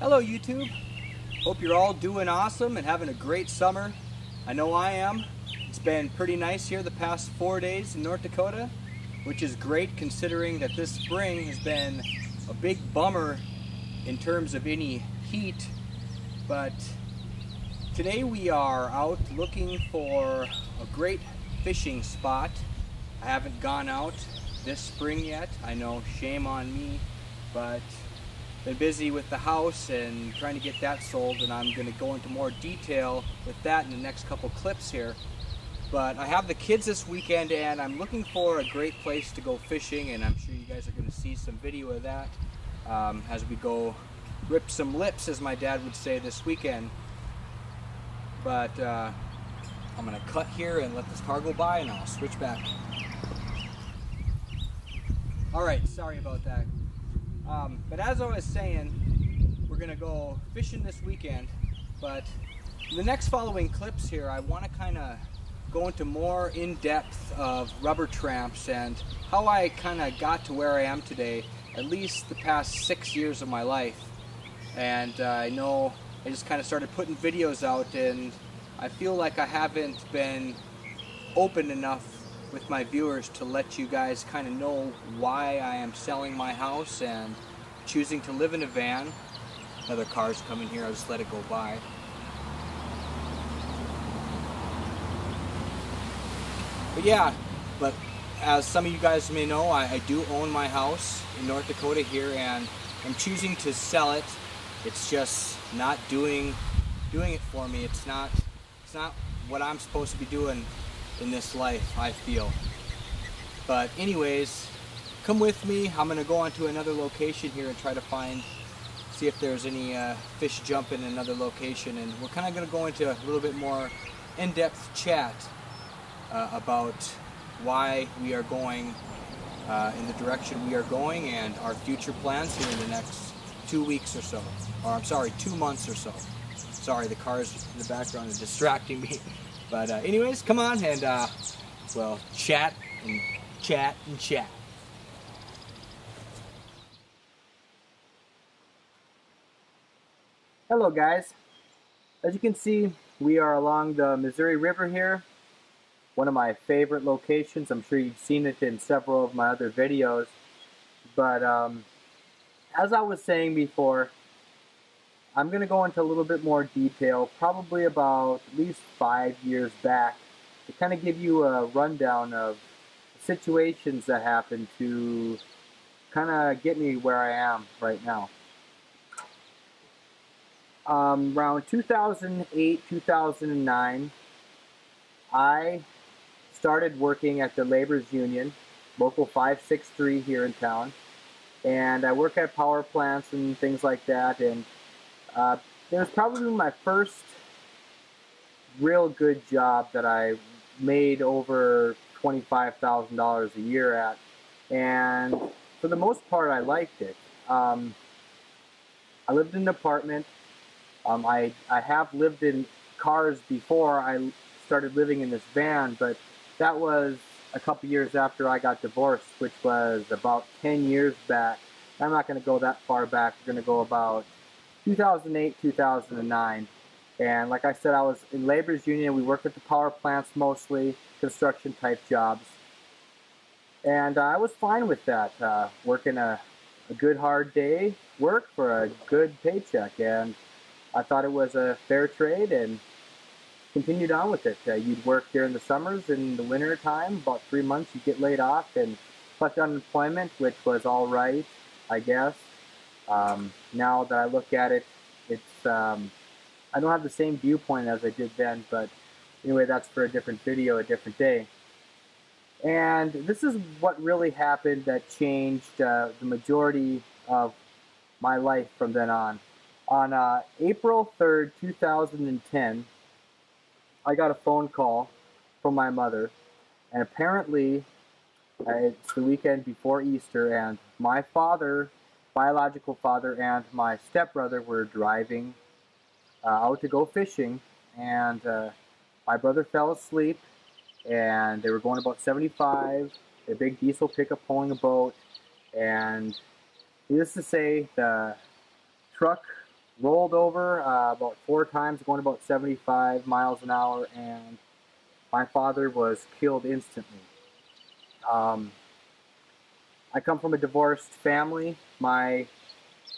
Hello YouTube. Hope you're all doing awesome and having a great summer. I know I am. It's been pretty nice here the past 4 days in North Dakota, which is great considering that this spring has been a big bummer in terms of any heat. But today we are out looking for a great fishing spot. I haven't gone out this spring yet. I know, shame on me, but been busy with the house and trying to get that sold, and I'm going to go into more detail with that in the next couple clips here. But I have the kids this weekend and I'm looking for a great place to go fishing, and I'm sure you guys are going to see some video of that as we go rip some lips, as my dad would say, this weekend. But I'm going to cut here and let this car go by and I'll switch back. Alright, sorry about that. But as I was saying, we're going to go fishing this weekend, but in the next following clips here, I want to kind of go into more in-depth of rubber tramps and how I kind of got to where I am today, at least the past 6 years of my life. And I know I just kind of started putting videos out, and I feel like I haven't been open enough with my viewers to let you guys kind of know why I am selling my house and choosing to live in a van. Another car's coming here, I'll just let it go by. But yeah, but as some of you guys may know, I do own my house in North Dakota here, and I'm choosing to sell it. It's just not doing it for me. It's not what I'm supposed to be doing in this life, I feel. But anyways, come with me. I'm going to go on to another location here and try to see if there's any fish jumping in another location, and we're kind of going to go into a little bit more in-depth chat about why we are going in the direction we are going and our future plans here in the next 2 weeks or so, or I'm sorry, 2 months or so. Sorry, the cars in the background is distracting me. But anyways, come on and we'll chat and chat and chat. Hello guys. As you can see, we are along the Missouri River here. One of my favorite locations. I'm sure you've seen it in several of my other videos. But as I was saying before, I'm going to go into a little bit more detail, probably about at least 5 years back, to kind of give you a rundown of situations that happened to kind of get me where I am right now. Around 2008, 2009, I started working at the Labor's Union, Local 563 here in town, and I work at power plants and things like that, and it was probably my first real good job that I made over $25,000 a year at, and for the most part I liked it. I lived in an apartment. I have lived in cars before I started living in this van, but that was a couple years after I got divorced, which was about 10 years back. I'm not going to go that far back. We're going to go about 2008, 2009, and like I said, I was in Labor's Union. We worked at the power plants mostly, construction type jobs, and I was fine with that, working a good hard day work for a good paycheck, and I thought it was a fair trade and continued on with it. You'd work during the summers, and the winter time, about 3 months, you'd get laid off and collect unemployment, which was all right, I guess. Now that I look at it, it's I don't have the same viewpoint as I did then, but anyway, that's for a different video, a different day. And this is what really happened that changed the majority of my life from then on. On April 3rd, 2010, I got a phone call from my mother, and apparently it's the weekend before Easter, and my father, biological father, and my stepbrother were driving out to go fishing, and my brother fell asleep, and they were going about 75, a big diesel pickup pulling a boat, and needless to say, the truck rolled over about 4 times, going about 75 miles an hour, and my father was killed instantly. Um, I come from a divorced family. My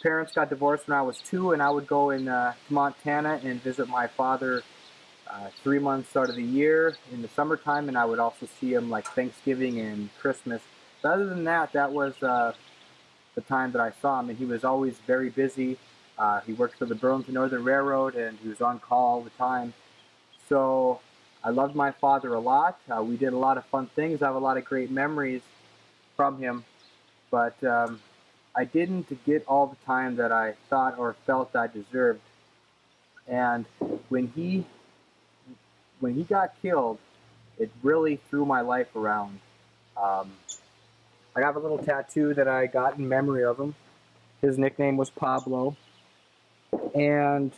parents got divorced when I was 2, and I would go to Montana and visit my father 3 months out of the year in the summertime, and I would also see him like Thanksgiving and Christmas. But other than that, that was the time that I saw him, and he was always very busy. He worked for the Burlington Northern Railroad, and he was on call all the time. So I loved my father a lot. We did a lot of fun things. I have a lot of great memories from him, but I didn't get all the time that I thought or felt I deserved. And when he got killed, it really threw my life around. Um, I have a little tattoo that I got in memory of him. His nickname was Pablo, and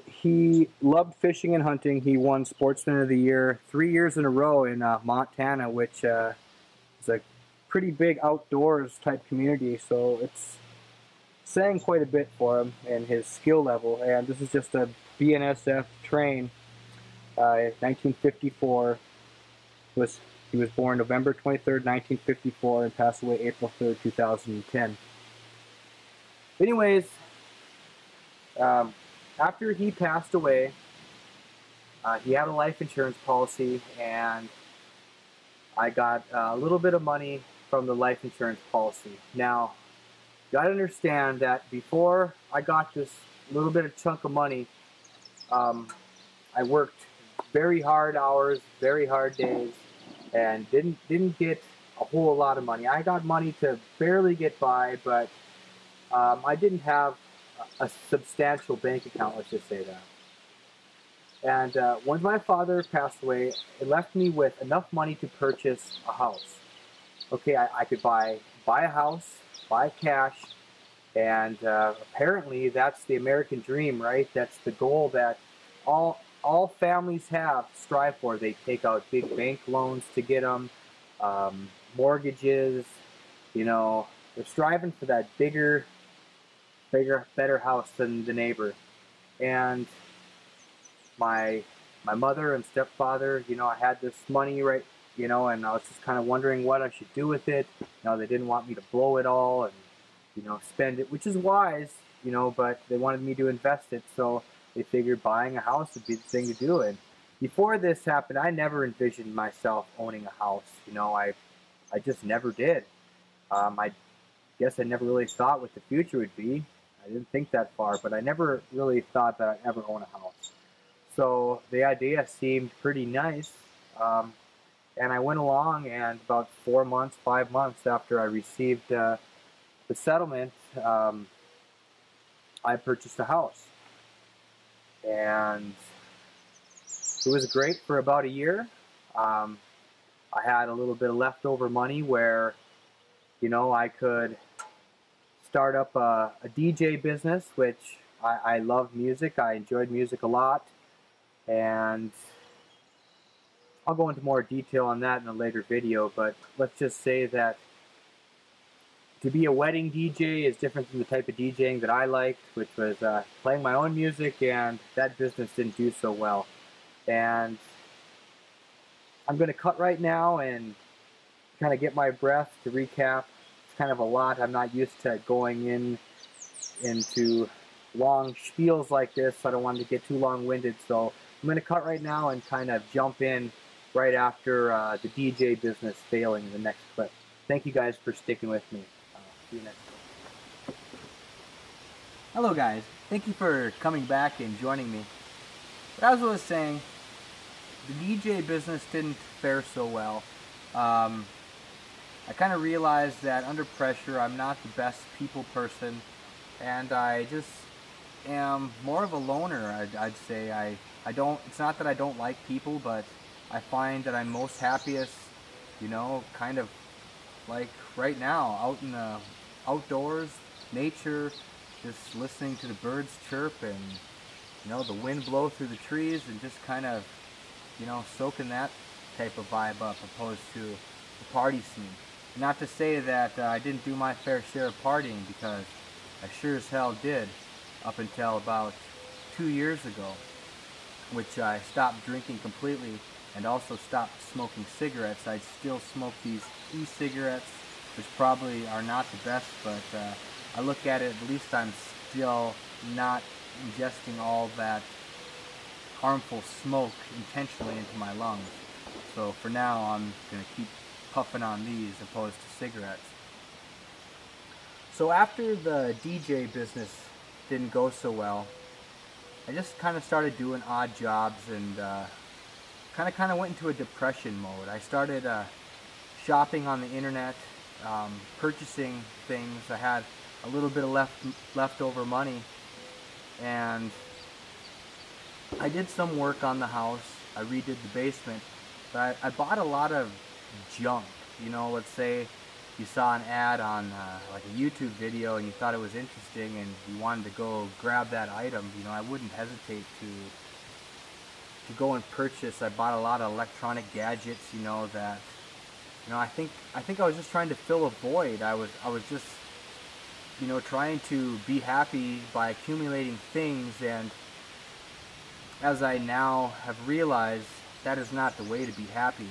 he loved fishing and hunting. He won Sportsman of the Year 3 years in a row in Montana, which is a pretty big outdoors type community. So it's saying quite a bit for him and his skill level. And this is just a BNSF train. 1954. He was born November 23rd, 1954, and passed away April 3rd, 2010. Anyways, after he passed away, he had a life insurance policy, and I got a little bit of money from the life insurance policy. Now, you gotta understand that before I got this little bit of chunk of money, I worked very hard hours, very hard days, and didn't get a whole lot of money. I got money to barely get by, but I didn't have a substantial bank account, let's just say that. And once my father passed away, it left me with enough money to purchase a house. Okay, I could buy a house, buy cash, and apparently that's the American dream, right? That's the goal that all families strive for. They take out big bank loans to get them, mortgages, you know, they're striving for that bigger, better house than the neighbor. And my mother and stepfather, you know, I had this money, right, you know, and I was just kind of wondering what I should do with it. You know, they didn't want me to blow it all and, you know, spend it, which is wise, you know, but they wanted me to invest it, so they figured buying a house would be the thing to do. And before this happened, I never envisioned myself owning a house. You know, I just never did. I guess I never really thought what the future would be. I didn't think that far, but I never really thought that I'd ever own a house. So the idea seemed pretty nice, and I went along, and about 4 months, 5 months after I received the settlement, I purchased a house. And it was great for about a year. I had a little bit of leftover money where, you know, I could start up a DJ business, which I love music. I enjoyed music a lot. And I'll go into more detail on that in a later video, but let's just say that to be a wedding DJ is different than the type of DJing that I liked, which was playing my own music, and that business didn't do so well. And I'm going to cut right now and kind of get my breath to recap. It's kind of a lot. I'm not used to going into long spiels like this, so I don't want to get too long-winded. So I'm going to cut right now and kind of jump in right after the DJ business failing in the next clip. Thank you guys for sticking with me. See you next clip. Hello guys, thank you for coming back and joining me. But as I was saying, the DJ business didn't fare so well. I kind of realized that under pressure I'm not the best people person, and I just am more of a loner. I'd say I don't, it's not that I don't like people, but I find that I'm most happiest, you know, kind of like right now, out in the outdoors, nature, just listening to the birds chirp and, you know, the wind blow through the trees, and just kind of, you know, soaking that type of vibe up opposed to the party scene. Not to say that I didn't do my fair share of partying, because I sure as hell did. up until about 2 years ago, which I stopped drinking completely and also stopped smoking cigarettes. I'd still smoke these e-cigarettes, which probably are not the best, but I look at it, at least I'm still not ingesting all that harmful smoke intentionally into my lungs. So for now, I'm going to keep puffing on these opposed to cigarettes. So after the DJ business didn't go so well, I just kind of started doing odd jobs and kind of went into a depression mode. I started shopping on the internet, purchasing things. I had a little bit of leftover money, and I did some work on the house. I redid the basement, but I bought a lot of junk. You know, let's say you saw an ad on like a YouTube video and you thought it was interesting and you wanted to go grab that item, you know, I wouldn't hesitate to go and purchase. I bought a lot of electronic gadgets, you know, that, you know, I think I was just trying to fill a void. I was just, you know, trying to be happy by accumulating things, and as I now have realized, that is not the way to be happy.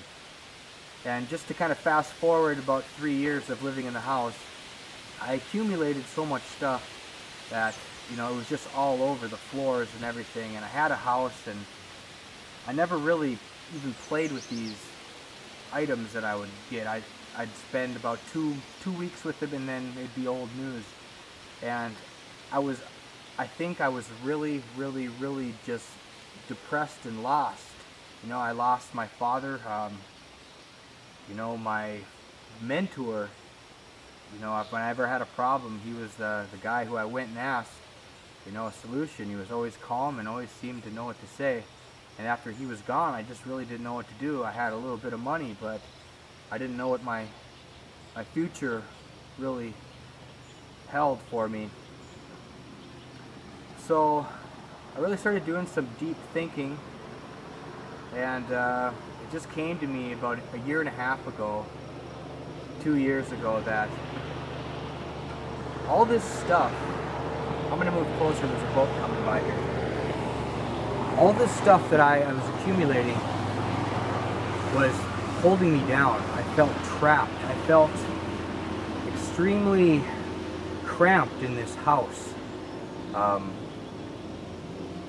And just to kind of fast forward about 3 years of living in the house, I accumulated so much stuff that, you know, it was just all over the floors and everything. And I had a house, and I never really even played with these items that I would get. I'd spend about two weeks with them, and then it'd be old news. And I think I was really just depressed and lost. You know, I lost my father. You know, my mentor, you know, when I ever had a problem, he was the guy who I went and asked, you know, a solution. He was always calm and always seemed to know what to say. And after he was gone, I just really didn't know what to do. I had a little bit of money, but I didn't know what my future really held for me. So I really started doing some deep thinking, and it just came to me about a year and a half ago, 2 years ago, that all this stuff, I'm going to move closer, there's a boat coming by here. All this stuff that I was accumulating was holding me down. I felt trapped. I felt extremely cramped in this house.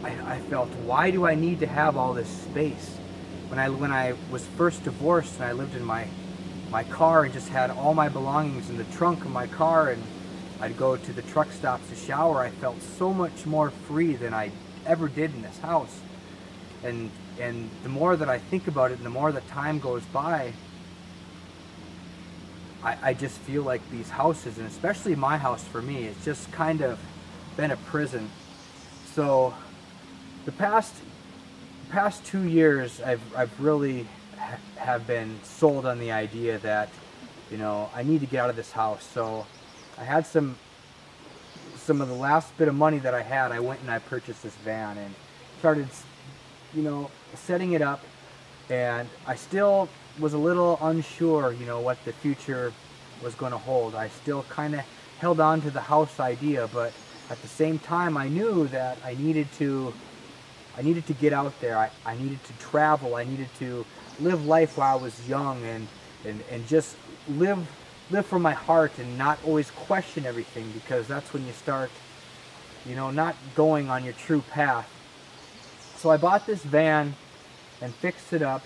I felt, why do I need to have all this space? When I was first divorced and I lived in my car and just had all my belongings in the trunk of my car, and I'd go to the truck stops to shower, I felt so much more free than I ever did in this house. And the more that I think about it and the more that time goes by, I just feel like these houses, and especially my house for me, it's just kind of been a prison. So the past 2 years, I've really have been sold on the idea that, you know, I need to get out of this house. So I had some of the last bit of money that I had. I went and I purchased this van and started, you know, setting it up. And I still was a little unsure, you know, what the future was going to hold. I still kind of held on to the house idea, but at the same time, I knew that I needed to get out there. I needed to travel. I needed to live life while I was young, and just live from my heart and not always question everything, because that's when you start, you know, not going on your true path. So I bought this van and fixed it up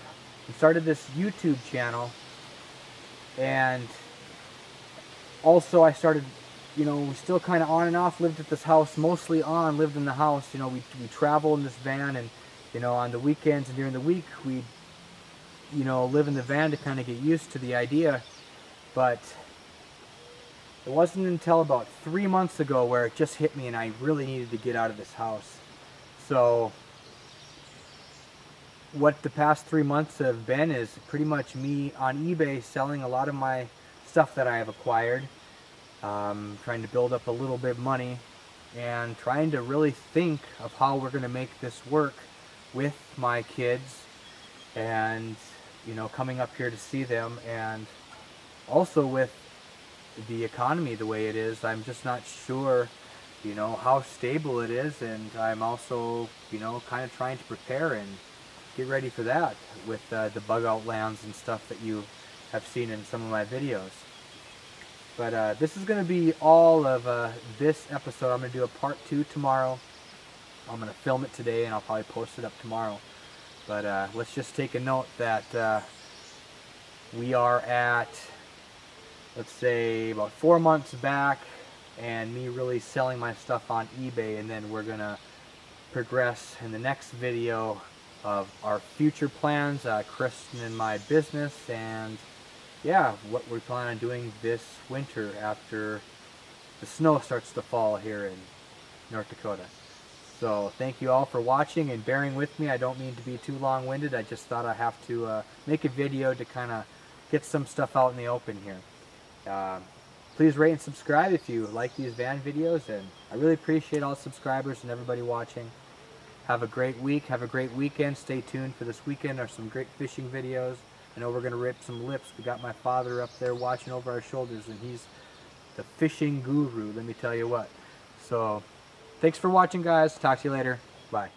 and started this YouTube channel, and also I started, you know, we still kind of on and off lived at this house, mostly lived in the house. You know, we travel in this van, and, you know, on the weekends and during the week, we'd, you know, live in the van to kind of get used to the idea. But it wasn't until about 3 months ago where it just hit me and I really needed to get out of this house. So what the past 3 months have been is pretty much me on eBay selling a lot of my stuff that I have acquired, trying to build up a little bit of money, and trying to really think of how we're going to make this work with my kids, and, you know, coming up here to see them, and also with the economy the way it is. I'm just not sure you know, how stable it is, and I'm also, you know, kind of trying to prepare and get ready for that with the bug out lands and stuff that you have seen in some of my videos. But this is going to be all of this episode. I'm going to do a part 2 tomorrow. I'm going to film it today and I'll probably post it up tomorrow. But let's just take a note that we are at, let's say, about 4 months back, and me really selling my stuff on eBay, and then we're going to progress in the next video of our future plans, Kristen and my business, and yeah, what we plan on doing this winter after the snow starts to fall here in North Dakota. So thank you all for watching and bearing with me. I don't mean to be too long-winded. I just thought I have to make a video to kind of get some stuff out in the open here. Please rate and subscribe if you like these van videos, and I really appreciate all the subscribers and everybody watching. Have a great week. Have a great weekend. Stay tuned for this weekend. There's some great fishing videos. I know we're going to rip some lips. We got my father up there watching over our shoulders, and he's the fishing guru, let me tell you what. So, thanks for watching, guys. Talk to you later. Bye.